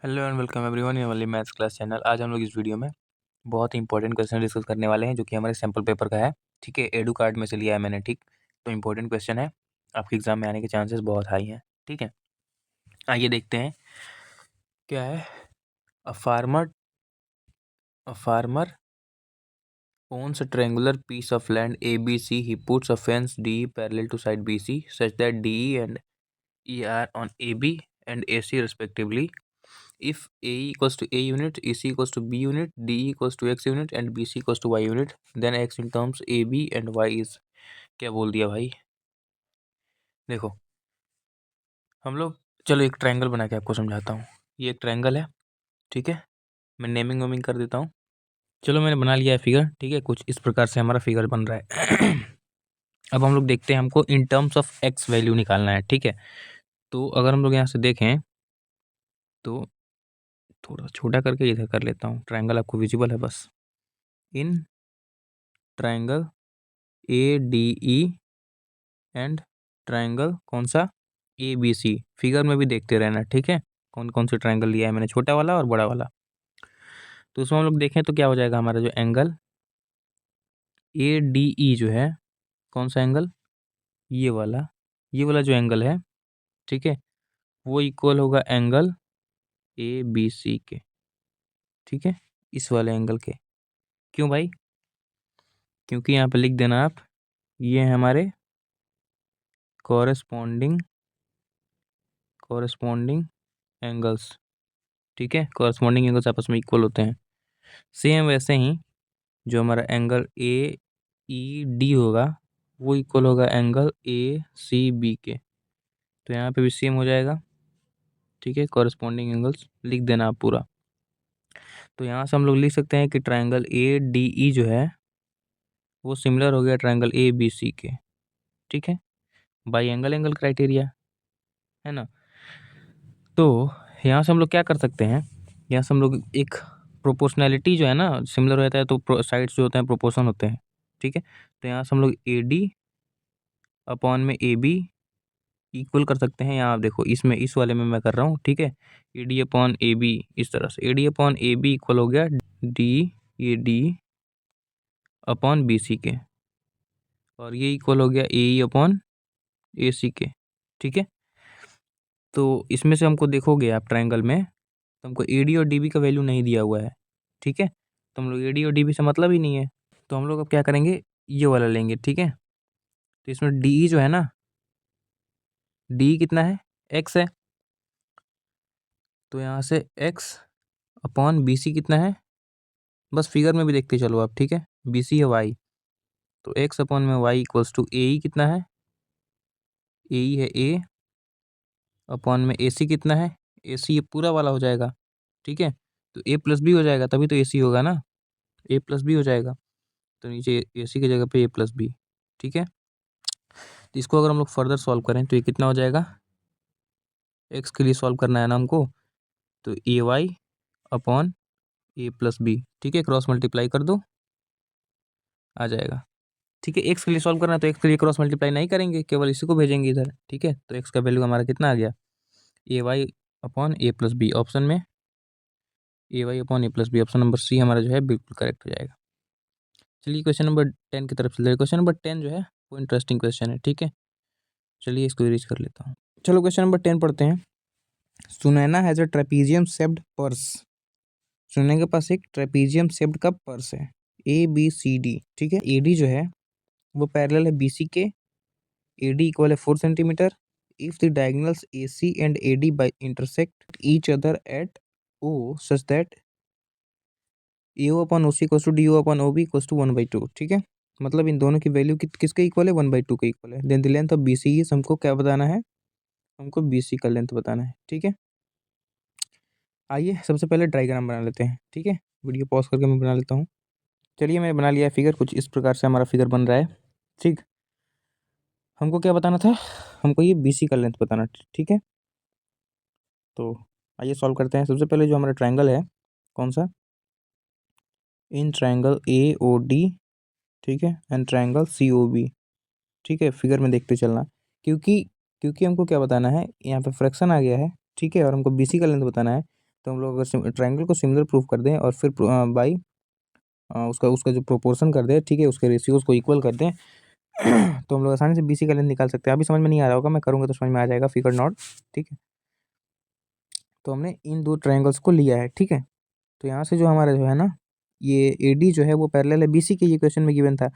Hello and welcome everyone ये वाली maths class channel. आज हम लोग इस वीडियो में बहुत ही इंपॉर्टेंट क्वेश्चन डिस्कस करने वाले हैं जो कि हमारे सैम्पल पेपर का है। ठीक है, एडू कार्ड में से लिया है मैंने। ठीक, तो इंपॉर्टेंट क्वेश्चन है, आपके एग्जाम में आने के चांसेस बहुत हाई हैं। ठीक है, आइए देखते हैं क्या है। A farmer owns a triangular piece of land ABC. He puts a fence DE parallel to side BC such that DE and E are on AB and AC respectively. If AE equals to A unit, EC equals to B unit, DE equals to X unit and BC equals to Y unit, then X in terms AB and Y is। क्या बोल दिया भाई, देखो हम लोग, चलो एक triangle बना के आपको समझाता हूँ। ये एक ट्रायंगल है, ठीक है। मैं नेमिंग वेमिंग कर देता हूँ। चलो मैंने बना लिया है फिगर, ठीक है। कुछ इस प्रकार से हमारा फिगर बन रहा है। अब हम लोग देखते हैं, हमको in terms of x value निकालना है, ठीक है। तो अगर हम लोग यहाँ से देखें तो थोड़ा छोटा करके इधर कर लेता हूँ, ट्रायंगल आपको विजिबल है बस। In triangle A D E and triangle कौन सा, ए बी सी। फिगर में भी देखते रहना, ठीक है, कौन कौन से ट्रायंगल लिया है मैंने, छोटा वाला और बड़ा वाला। तो उसमें हम लोग देखें तो क्या हो जाएगा, हमारा जो एंगल ए डी ई जो है, कौन सा एंगल, ये वाला जो एंगल है, ठीक है, वो इक्वल होगा एंगल ए बी सी के, ठीक है, इस वाले एंगल के। क्यों भाई, क्योंकि यहाँ पे लिख देना आप, ये है हमारे कॉरेस्पॉन्डिंग एंगल्स, ठीक है। कॉरेस्पॉन्डिंग एंगल्स आपस में इक्वल होते हैं। सेम वैसे ही जो हमारा एंगल ए ई डी होगा वो इक्वल होगा एंगल ए सी बी के। तो यहाँ पे भी सेम हो जाएगा, ठीक है। कॉरेस्पॉन्डिंग एंगल्स लिख देना आप पूरा। तो यहाँ से हम लोग लिख सकते हैं कि ट्रायंगल ए डी ई जो है वो सिमिलर हो गया ट्रायंगल ए बी सी के, ठीक है, बाई एंगल क्राइटेरिया, है ना। तो यहाँ से हम लोग क्या कर सकते हैं, यहाँ से हम लोग एक प्रोपोर्शनैलिटी जो है ना, सिमिलर रहता है तो साइड्स जो होते हैं प्रोपोर्शन होते हैं, ठीक है। तो यहाँ से हम लोग ए डी अपॉन में ए बी इक्वल कर सकते हैं। यहाँ आप देखो, इसमें इस वाले में मैं कर रहा हूँ, ठीक है। A D upon A B, इस तरह से A D upon A B equal हो गया D A D upon B C के, और ये इक्वल हो गया ए ई अपॉन ए सी के, ठीक है। तो इसमें से हमको देखोगे आप ट्रायंगल में, तो हमको ए डी और डी बी का वैल्यू नहीं दिया हुआ है, ठीक है। तो हम लोग ए डी और डी बी से मतलब ही नहीं है। तो हम लोग अब क्या करेंगे, ये वाला लेंगे, ठीक है। तो इसमें डी ई जो है ना, डी कितना है, एक्स है। तो यहाँ से एक्स अपॉन बी सी कितना है, बस फिगर में भी देखते चलो आप, ठीक है। बी सी है वाई, तो एक्स अपॉन में वाई इक्वल्स टू ए ई कितना है, ए ई है ए अपॉन में ए सी कितना है, ए सी ये पूरा वाला हो जाएगा, ठीक है। तो ए प्लस बी हो जाएगा, तभी तो ए सी होगा ना, ए प्लस बी हो जाएगा। तो नीचे ए सी की जगह पे ए प्लस बी, ठीक है। तो इसको अगर हम लोग फर्दर सॉल्व करें तो ये कितना हो जाएगा, एक्स के लिए सॉल्व करना है ना हमको, तो ए Y upon A plus B, ठीक है, क्रॉस मल्टीप्लाई कर दो, आ जाएगा, ठीक है। एक्स के लिए सॉल्व करना है तो एक्स के लिए क्रॉस मल्टीप्लाई नहीं करेंगे, केवल इसी को भेजेंगे इधर, ठीक है। तो एक्स का वैल्यू हमारा कितना आ गया, A Y upon A plus B, option में A Y upon A plus B, option number C हमारा जो है बिल्कुल करेक्ट हो जाएगा। चलिए क्वेश्चन नंबर 10 की तरफ चलते हैं। क्वेश्चन नंबर 10 जो है वो इंटरेस्टिंग क्वेश्चन है, ठीक है। चलिए इसको रीच कर लेता हूँ। चलो क्वेश्चन नंबर 10 पढ़ते हैं। Sunaina has a trapezium shaped purse. Sunaina के पास एक ट्रेपीजियम शेप्ड का पर्स है, ए बी सी डी, ठीक है। ए डी जो है वो पैरेलल है बी सी के, ए डी इक्वल है 4 centimetre. If the diagonals A C and A D by intersect each other at O such that A O upon O C equals to D O upon O B equals to 1/2, ठीक है। मतलब इन दोनों की value किसके equal है, 1/2 के equal है। Then the length of B C is, हमको क्या बताना है, हमको बी सी का लेंथ बताना है, ठीक है। आइए सबसे पहले डायग्राम बना लेते हैं, ठीक है। वीडियो पॉज करके मैं बना लेता हूँ। चलिए मैंने बना लिया है फिगर, कुछ इस प्रकार से हमारा फिगर बन रहा है, ठीक। हमको क्या बताना था, हमको ये बी सी का लेंथ बताना, ठीक है। तो आइए सॉल्व करते हैं। सबसे पहले जो हमारा ट्रायंगल है, कौन सा, in triangle A O D, ठीक है, and triangle C O B, ठीक है। फिगर में देखते चलना, क्योंकि क्योंकि हमको क्या बताना है, यहाँ पे फ्रैक्शन आ गया है, ठीक है, और हमको बी सी का लेंथ बताना है। तो हम लोग अगर ट्रायंगल को सिमिलर प्रूफ कर दें और फिर बाई उसका उसका जो प्रोपोर्शन कर दे, ठीक है, उसके रेशियोज को इक्वल कर दें तो हम लोग आसानी से बीसी का लेंथ निकाल सकते हैं। अभी समझ में नहीं आ रहा होगा, मैं करूँगा तो समझ में आ जाएगा, फिगर नॉट, ठीक है। तो हमने इन दो ट्रायंगल्स को लिया है, ठीक है। तो यहाँ से जो हमारा जो है ना, ये एडी जो है वो पैरेलल है बीसी के, ये क्वेश्चन में गिवन था।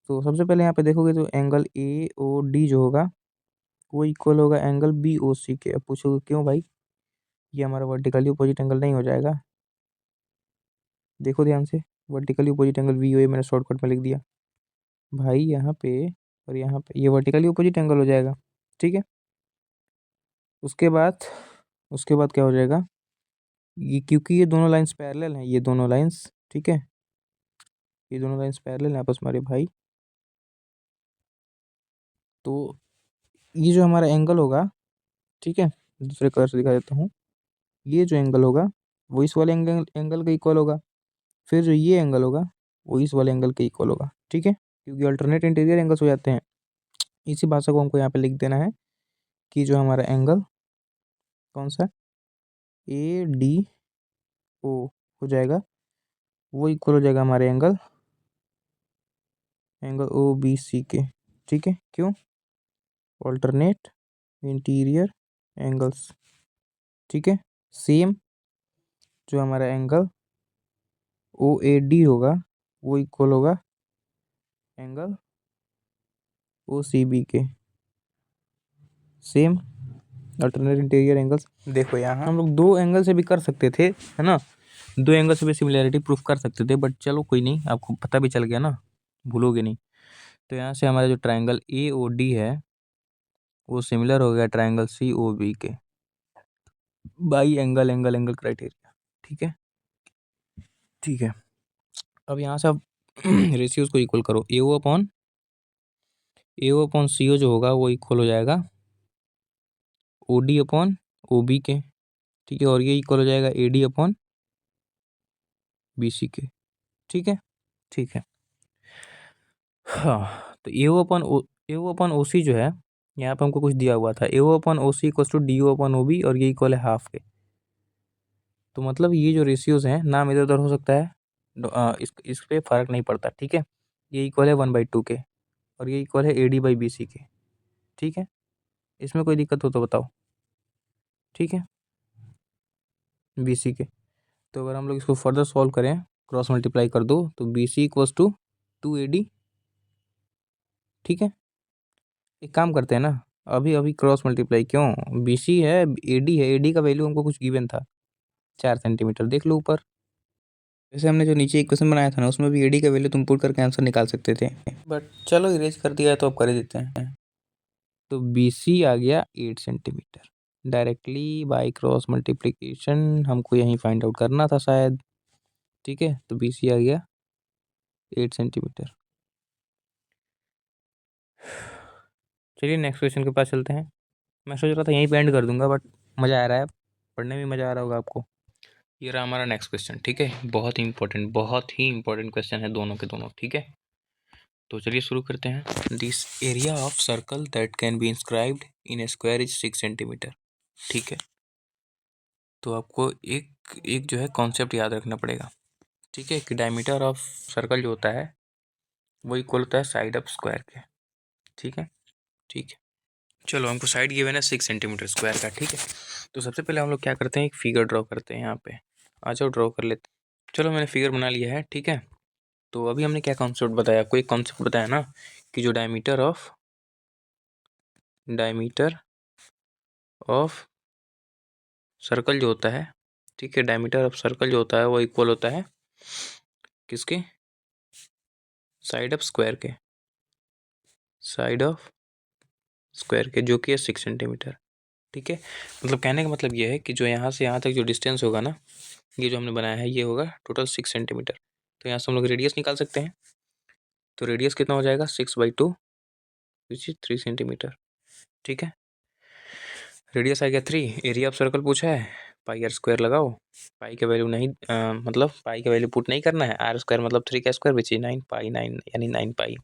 तो सबसे पहले यहाँ पे देखोगे तो एंगल ए ओ डी जो होगा वो इक्वल होगा एंगल बी ओ सी के। अब पूछोगे क्यों भाई, ये हमारा वर्टिकली अपोजिट एंगल नहीं हो जाएगा? देखो ध्यान से, vertically opposite angle V O A मैंने शॉर्टकट में लिख दिया भाई यहाँ पे, और यहाँ पे ये वर्टिकली अपोजिट एंगल हो जाएगा, ठीक है। उसके बाद क्या हो जाएगा, ये क्योंकि ये दोनों लाइंस पैरेलल हैं, ये दोनों लाइंस, ठीक है, ये दोनों लाइंस पैरेलल हैं आपस में, हमारे भाई। तो ये जो हमारा एंगल होगा, ठीक है, दूसरे कलर से दिखा देता हूँ, ये जो एंगल होगा वो इस वाले एंगल एंगल के इक्वल होगा। फिर जो ये एंगल होगा वो इस वाले एंगल के इक्वल होगा, ठीक है, क्योंकि अल्टरनेट इंटीरियर एंगल्स हो जाते हैं। इसी भाषा को हमको यहाँ पे लिख देना है कि जो हमारा एंगल कौन सा ए डी ओ हो जाएगा वो इक्वल हो जाएगा हमारे एंगल ओ बी सी के, ठीक है। क्यों? ऑल्टरनेट इंटीरियर एंगल्स, ठीक है। सेम जो हमारा एंगल ओ ए डी होगा वो इक्वल होगा एंगल ओ सी बी के, सेम अल्टरनेट इंटीरियर एंगल्स। देखो यहाँ हम लोग दो एंगल से भी कर सकते थे, है ना, दो एंगल से भी सिमिलैरिटी प्रूफ कर सकते थे, बट चलो कोई नहीं, आपको पता भी चल गया ना, भूलोगे नहीं। तो यहाँ से हमारा जो ट्रायंगल ए ओ डी है वो सिमिलर हो गया ट्रायंगल सी ओ बी के by angle angle angle criteria, ठीक है, ठीक है। अब यहाँ से आप रेशियोज को इक्वल करो, ए ओ अपॉन सी ओ जो होगा वो इक्वल हो जाएगा O D upon O B के, ठीक है, और ये इक्वल हो जाएगा A D upon B C के, ठीक है, ठीक है। हाँ, तो ए ओ अपॉन ओ सी जो है, यहाँ पे हमको कुछ दिया हुआ था, A O upon O C equal to D O upon O B, और ये इक्वल है हाफ के। तो मतलब ये जो रेशियोज हैं नाम इधर उधर हो सकता है, इस पे फर्क नहीं पड़ता, ठीक है। ये इक्वल है 1/2 के, और ये इक्वल है A D by B C के, ठीक है। इसमें कोई दिक्कत हो तो बताओ, ठीक है, बी सी के। तो अगर हम लोग इसको फर्दर सॉल्व करें, क्रॉस मल्टीप्लाई कर दो, तो B C equals to 2 AD, ठीक है। एक काम करते हैं ना, अभी अभी क्रॉस मल्टीप्लाई क्यों, बी सी है, ए डी है, ए डी का वैल्यू हमको कुछ गिवन था 4 सेंटीमीटर, देख लो ऊपर। जैसे हमने जो नीचे इक्वेशन बनाया था ना, उसमें भी ए डी का वैल्यू तुम पुट करके आंसर निकाल सकते थे, बट चलो इरेज कर दिया है तो अब कर ही देते हैं। तो बी सी आ गया 8 centimetre, directly by cross multiplication हमको यहीं फाइंड आउट करना था शायद, ठीक है। तो बी सी आ गया 8 सेंटीमीटर। चलिए नेक्स्ट क्वेश्चन के पास चलते हैं। मैं सोच रहा था यहीं पे एंड कर दूंगा, बट मज़ा आ रहा है, पढ़ने में मज़ा आ रहा होगा आपको। ये रहा हमारा नेक्स्ट क्वेश्चन, ठीक है, बहुत ही इंपॉर्टेंट क्वेश्चन है दोनों के दोनों, ठीक है। तो चलिए शुरू करते हैं। This area of circle that can be inscribed in A square is 6 centimetre, ठीक है। तो आपको एक एक जो है कॉन्सेप्ट याद रखना पड़ेगा, ठीक है, कि डायमीटर ऑफ सर्कल जो होता है वो इक्वल होता है साइड ऑफ स्क्वायर के, ठीक है, ठीक है। चलो हमको साइड गिवन है 6 सेंटीमीटर स्क्वायर का, ठीक है। तो सबसे पहले हम लोग क्या करते हैं, एक फिगर ड्रॉ करते हैं यहाँ पे। आ जाओ ड्रॉ कर लेते हैं। चलो मैंने फिगर बना लिया है, ठीक है। तो अभी हमने क्या कॉन्सेप्ट बताया, आपको एक कॉन्सेप्ट बताया ना, कि जो डायमीटर ऑफ सर्कल जो होता है, ठीक है, डायमीटर ऑफ सर्कल जो होता है वो इक्वल होता है किसके, साइड ऑफ स्क्वायर के, जो कि है 6 सेंटीमीटर, ठीक है। मतलब कहने का मतलब ये है कि जो यहाँ से यहाँ तक जो डिस्टेंस होगा ना, ये जो हमने बनाया है ये होगा टोटल 6 सेंटीमीटर। तो यहाँ से हम लोग रेडियस निकाल सकते हैं। तो रेडियस कितना हो जाएगा 6/2 विच इज 3 सेंटीमीटर, ठीक है। रेडियस आ गया 3, एरिया ऑफ सर्कल पूछा है, पाई आर स्क्वायर लगाओ। पाई का वैल्यू नहीं मतलब पाई का वैल्यू पुट नहीं करना है, आर स्क्वायर मतलब 3 का स्क्वायर विच इज 9 पाई 9 यानी 9 पाई,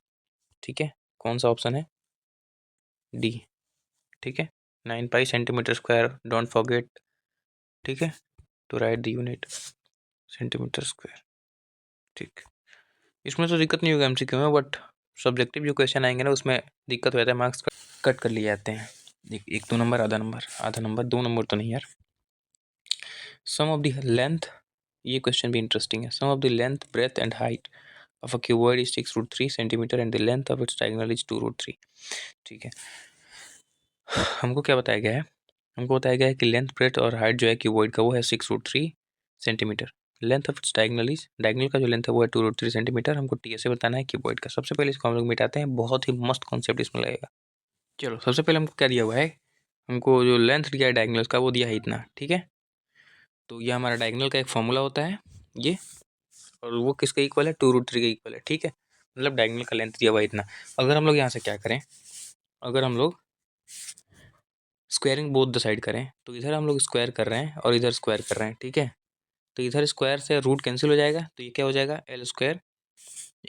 ठीक है। कौन सा ऑप्शन है, डी, ठीक है, 9 pi centimetre square, don't forget, ठीक है। To write the unit centimetre square. ठीक, इसमें तो दिक्कत नहीं होगा एमसीक्यू में, बट सब्जेक्टिव जो क्वेश्चन आएंगे ना उसमें दिक्कत हो जाता है, मार्क्स कट कर लिए जाते हैं। एक 2 नंबर, आधा नंबर 2 नंबर तो नहीं यार। सम ऑफ द लेंथ, ये क्वेश्चन भी इंटरेस्टिंग है। Sum of the length, breadth and height of a cuboid is 6√3 centimetre and the length of its diagonal is 2√3। ठीक है, हमको क्या बताया गया है? हमको बताया गया है कि लेंथ, ब्रेथ और हाइट जो है क्यूबॉइड का वो है 6√3 centimetre. Length of its diagonal का जो लेंथ है वो है 2√3 सेंटीमीटर। हमको टीएसए बताना है क्यूबॉइड का। सबसे पहले इसको हम लोग मिटाते हैं, बहुत ही मस्त कॉन्सेप्ट इसमें लगेगा। चलो, सबसे पहले हमको क्या दिया हुआ है? हमको जो लेंथ दिया है डायगोनल का वो दिया है इतना, ठीक है। तो ये हमारा डायगोनल का एक फॉर्मूला होता है ये, और वो किसके इक्वल है? 2√3 के इक्वल है, ठीक है। मतलब डायगोनल का लेंथ दिया हुआ है इतना। अगर हम लोग यहाँ से क्या करें, अगर हम लोग स्क्वायरिंग बोथ द साइड करें, तो इधर हम लोग स्क्वायर कर रहे हैं और इधर स्क्वायर कर रहे हैं, ठीक है। तो इधर स्क्वायर से रूट कैंसिल हो जाएगा, तो ये क्या हो जाएगा? एल स्क्वायर,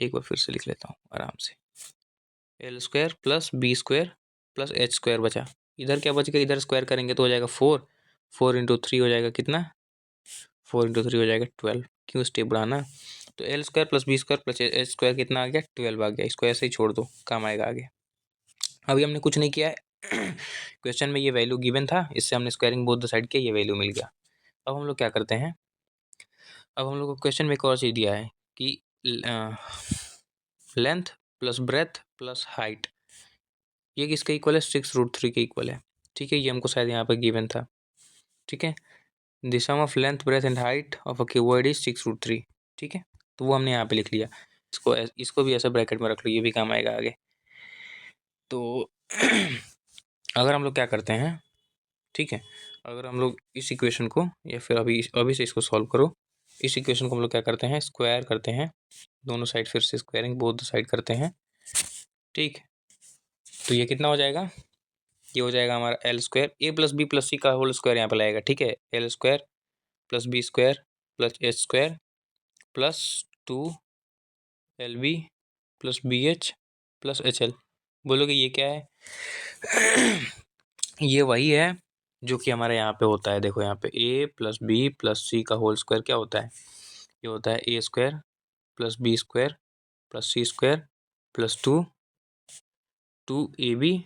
एक बार फिर से लिख लेता हूँ आराम से, L square plus B square plus H square बचा। इधर क्या बच गया? इधर स्क्वायर करेंगे तो हो जाएगा 4, 4 × 3 हो जाएगा कितना? 4 × 3 हो जाएगा 12। क्यों स्टेप बढ़ाना? तो L square plus B square plus H square कितना आ गया? 12 आ गया। इसको ऐसे ही छोड़ दो, काम आएगा आगे। अभी हमने कुछ नहीं किया है क्वेश्चन में ये वैल्यू गिवन था, इससे हमने स्क्वायरिंग बोथ द साइड किया, ये वैल्यू मिल गया। अब हम लोग क्या करते हैं, अब हम लोग को क्वेश्चन में एक और चीज़ दिया है कि length plus breadth plus height, ये किसके इक्वल है? 6√3 के इक्वल है, ठीक है। ये हमको शायद यहाँ पर गिवन था, ठीक है। The sum of length, breadth and height of a cuboid is 6√3, ठीक है। तो वो हमने यहाँ पे लिख लिया। इसको भी ऐसे ब्रैकेट में रख लो, ये भी काम आएगा आगे। तो अगर हम लोग क्या करते हैं, ठीक है, अगर हम लोग इस इक्वेशन को, या फिर अभी से इसको सॉल्व करो, इस इक्वेशन को हम लोग क्या करते हैं? स्क्वायर करते हैं, दोनों साइड फिर से स्क्वायरिंग बोथ साइड करते हैं, ठीक। तो ये कितना हो जाएगा? ये हो जाएगा हमारा L square A plus B plus C का होल स्क्वायर यहाँ पे लगेगा, ठीक है। L square plus B square plus H square plus 2 LB plus BH plus HL। बोलोगे ये क्या है? ये वही है जो कि हमारे यहाँ पे होता है। देखो यहाँ पे a plus B plus C का होल स्क्वायर क्या होता है? ये होता है a square plus B square plus C square plus 2AB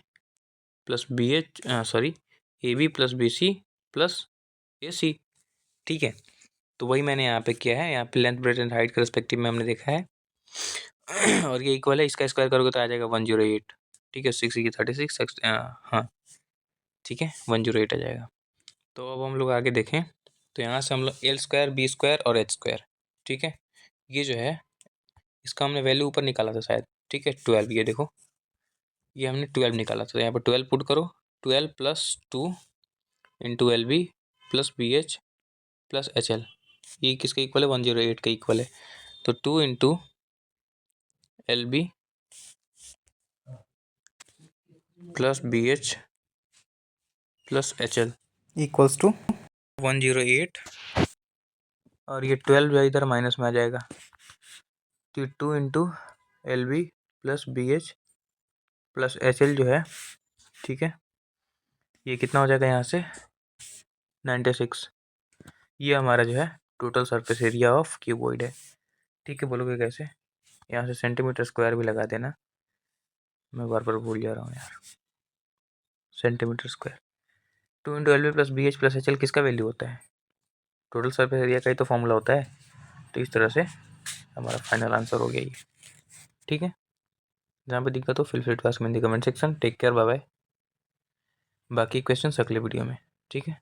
plus BH, sorry, AB plus BC plus AC, ठीक है। तो वही मैंने यहाँ पे किया है, यहाँ पे लेंथ, ब्रेथ एंड हाइट के रिस्पेक्टिव में हमने देखा है और ये इक्वल है, इसका स्क्वायर करोगे तो आ जाएगा 108, ठीक है। 6 36, हाँ ठीक है, 108 आ जाएगा। तो अब हम लोग आगे देखें, तो यहाँ से हम लोग एल स्क्वायर, बी स्क्वायर और एच स्क्वायर, ठीक है, ये जो है इसका हमने वैल्यू ऊपर निकाला था शायद, ठीक है। 12, ये देखो, ये हमने 12 निकाला था, तो यहाँ पर 12 पुट करो। 12 plus 2 into LB plus BH plus HL, ये किसके इक्वल है? 108 के इक्वल है। तो 2 into LB plus BH plus HL equals to 108, और ये 12 जो है इधर माइनस में आ जाएगा। तो 2 into LB plus BH plus HL जो है, ठीक है, ये कितना हो जाएगा यहाँ से? 96। ये हमारा जो है total surface area of cuboid है, ठीक है। बोलोगे कैसे? यहाँ से सेंटीमीटर स्क्वायर भी लगा देना, मैं बार बार भूल जा रहा हूँ यार। Centimetre square, 2 into LB plus BH plus HL किसका वैल्यू होता है? टोटल सरफेस एरिया का ही तो फॉर्मूला होता है। तो इस तरह से हमारा फाइनल आंसर हो गया ये, ठीक है। जहाँ पे दिक्कत हो feel free to ask me in the comment section. Take care, bye bye. बाकी क्वेश्चन अगले वीडियो में, ठीक है।